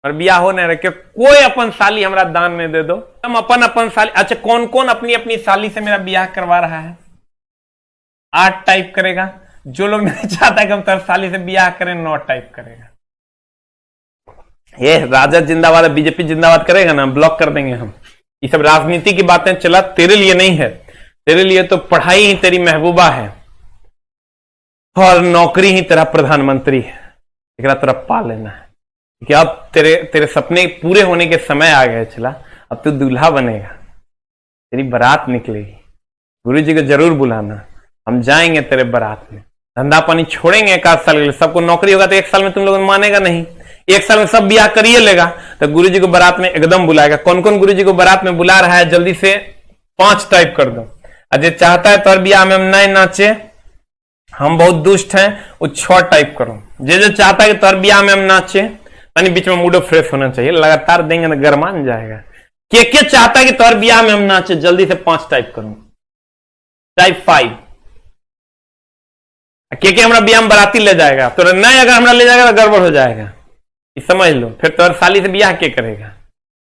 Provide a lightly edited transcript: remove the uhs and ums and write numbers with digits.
और बियाह हो नहीं रखे, कोई अपन साली हमरा दान में दे दो, हम अपन साली। अच्छा, कौन कौन अपनी अपनी साली से मेरा बियाह करवा रहा है? 8 टाइप करेगा। जो लोग नहीं चाहता है कि हम तेरे साली से बियाह करें, 9 टाइप करेगा। ये राजद जिंदाबाद, बीजेपी जिंदाबाद करेगा ना, ब्लॉक कर देंगे हम। ये सब राजनीति की बातें चला, तेरे लिए नहीं है। तेरे लिए तो पढ़ाई ही तेरी महबूबा है और नौकरी ही तेरा प्रधानमंत्री है। एक तेरा पा लेना है कि अब तेरे सपने पूरे होने के समय आ गए। चला, अब तू दूल्हा बनेगा, तेरी बारात निकलेगी। गुरुजी को जरूर बुलाना, हम जाएंगे तेरे बारात में। धंधा पानी छोड़ेंगे 1 आध साल के लिए। सबको नौकरी होगा तो 1 साल में तुम लोग मानेगा नहीं। 1 साल में सब ब्याह करिए लेगा तो गुरुजी को बारात में एकदम बुलाएगा। कौन कौन गुरुजी को बारात में बुला रहा है, जल्दी से 5 टाइप कर दो। अजय चाहता है तोर ब्याह में हम नहीं नाचे, हम बहुत दुष्ट हैं, वो 6 टाइप करो। जो चाहता है कि तोर ब्याह में हम नाचे, यानी बीच में मूड फ्रेश होना चाहिए, लगातार देंगे ना गरमान जाएगा। के चाहता है कि तोर ब्याह में हम नाचे, जल्दी से 5 टाइप करो। टाइप 5। के हमरा ब्याह में बाराती ले जाएगा, तो नहीं, अगर हमरा ले जाएगा तो गड़बड़ हो जाएगा, समझ लो। फिर तोर साली से ब्याह के करेगा?